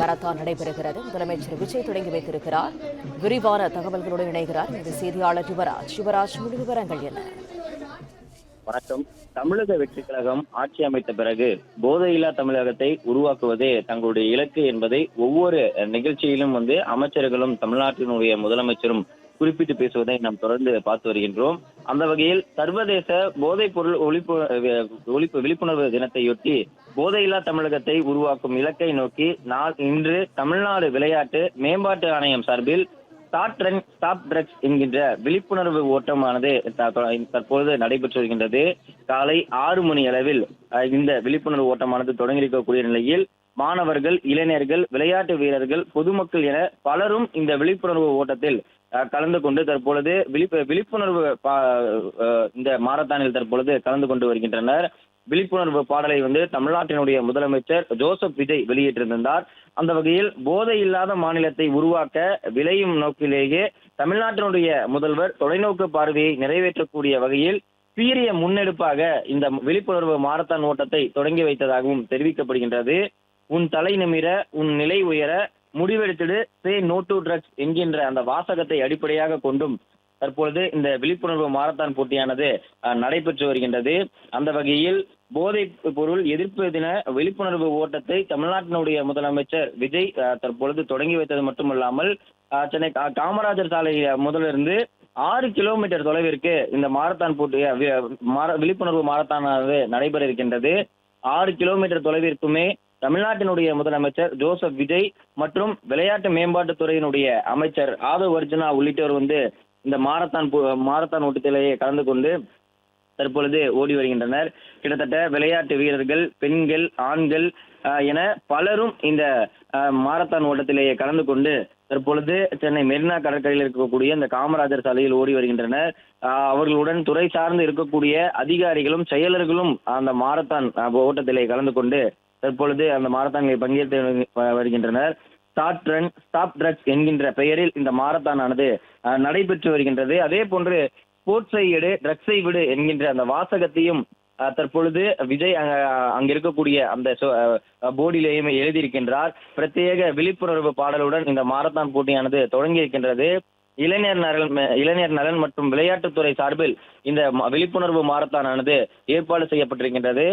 Marathon நடைபெறுகிறது. முதலமைச்சர் விஜய் தொடங்கி வைத்திருக்கிறார். விரிவான தகவல்களோடு இணைகிறார் இந்த செய்தியாளர் யுவராஜ். யுவராஜ், முழு விவரங்கள் என்ன? வணக்கம். தமிழக வெற்றிக் கழகம் ஆட்சி அமைத்த பிறகு போதையில்லா தமிழகத்தை உருவாக்குவதே தங்களுடைய இலக்கு என்பதை ஒவ்வொரு நிகழ்ச்சியிலும் அமைச்சர்களும் தமிழ்நாட்டினுடைய முதலமைச்சரும் குறிப்பிட்டு பேசுவதை நாம் தொடர்ந்து பார்த்து வருகின்றோம். அந்த வகையில் சர்வதேச போதைப் பொருள் ஒழிப்பு விழிப்புணர்வு தினத்தையொட்டி போதையில்லா தமிழகத்தை உருவாக்கும் இலக்கை நோக்கி இன்று தமிழ்நாடு விளையாட்டு மேம்பாட்டு ஆணையம் சார்பில் ஸ்டார்ட் ரன் ஸ்டாப் ட்ரக்ஸ் என்கின்ற விழிப்புணர்வு ஓட்டமானது தற்பொழுது நடைபெற்று வருகின்றது. காலை 6 மணி அளவில் இந்த விழிப்புணர்வு ஓட்டமானது தொடங்கியிருக்கக்கூடிய நிலையில் மாணவர்கள், இளைஞர்கள், விளையாட்டு வீரர்கள், பொதுமக்கள் என பலரும் இந்த விழிப்புணர்வு ஓட்டத்தில் கலந்து கொண்டு தற்பொழுது விழிப்புணர்வு இந்த மாரத்தானில் தற்பொழுது கலந்து கொண்டு வருகின்றனர். விழிப்புணர்வு பாடலை தமிழ்நாட்டினுடைய முதலமைச்சர் ஜோசப் விஜய் வெளியிட்டிருந்தார். அந்த வகையில் போதை இல்லாத மாநிலத்தை உருவாக்க விளையும் நோக்கிலேயே தமிழ்நாட்டினுடைய முதல்வர் தொலைநோக்கு பார்வையை நிறைவேற்றக்கூடிய வகையில் சீரிய முன்னெடுப்பாக இந்த விழிப்புணர்வு மாரத்தான் ஓட்டத்தை தொடங்கி வைத்ததாகவும் தெரிவிக்கப்படுகின்றது. உன் தலை நிமிர, உன் நிலை உயர, முடிவெடுத்திடு, சே நோ டு ட்ரக்ஸ் என்கின்ற அந்த வாசகத்தை அடிப்படையாக கொண்டும் தற்பொழுது இந்த விழிப்புணர்வு மாரத்தான் போட்டியானது நடைபெற்று வருகின்றது. அந்த வகையில் போதைப் பொருள் எதிர்ப்பு தின விழிப்புணர்வு ஓட்டத்தை தமிழ்நாட்டினுடைய முதலமைச்சர் விஜய் தற்பொழுது தொடங்கி வைத்தது மட்டுமல்லாமல் சென்னை காமராஜர் சாலை முதலிருந்து 6 கிலோமீட்டர் தொலைவிற்கு இந்த மாரத்தான் போட்டி விழிப்புணர்வு மாரத்தானானது நடைபெற இருக்கின்றது. 6 கிலோமீட்டர் தொலைவிற்குமே தமிழ்நாட்டினுடைய முதலமைச்சர் ஜோசப் விஜய் மற்றும் விளையாட்டு மேம்பாட்டுத்துறையினுடைய அமைச்சர் ஆதவ் அர்ஜுனா உள்ளிட்டோர் இந்த மாரத்தான் ஓட்டத்திலேயே கலந்து கொண்டு தற்பொழுது ஓடி வருகின்றனர். கிட்டத்தட்ட விளையாட்டு வீரர்கள், பெண்கள், ஆண்கள் என பலரும் இந்த மாரத்தான் ஓட்டத்திலேயே கலந்து கொண்டு தற்பொழுது சென்னை மெரினா கடற்கரையில் இருக்கக்கூடிய இந்த காமராஜர் சாலையில் ஓடி வருகின்றனர். அவர்களுடன் துறை சார்ந்து இருக்கக்கூடிய அதிகாரிகளும் செயலர்களும் அந்த மாரத்தான் ஓட்டத்திலே கலந்து கொண்டு தற்பொழுது அந்த மாரத்தானில் பங்கேற்று வருகின்றனர். ஸ்டார்ட் ரன் ஸ்டாப் ட்ரக்ஸ் என்கின்ற பெயரில் இந்த மாரத்தானானது நடைபெற்று வருகின்றது. அதே போன்று ஸ்போர்ட்ஸை எடு, ட்ரக்ஸை விடு என்கின்ற அந்த வாசகத்தையும் தற்பொழுது விஜய் அங்க இருக்கக்கூடிய அந்த போர்டிலேயுமே எழுதியிருக்கின்றார். பிரத்யேக விழிப்புணர்வு பாடலுடன் இந்த மாரத்தான் போட்டியானது தொடங்கி இருக்கின்றது. இளைஞர் நலன் மற்றும் விளையாட்டுத்துறை சார்பில் இந்த விழிப்புணர்வு மாரத்தானானது ஏற்பாடு செய்யப்பட்டிருக்கின்றது.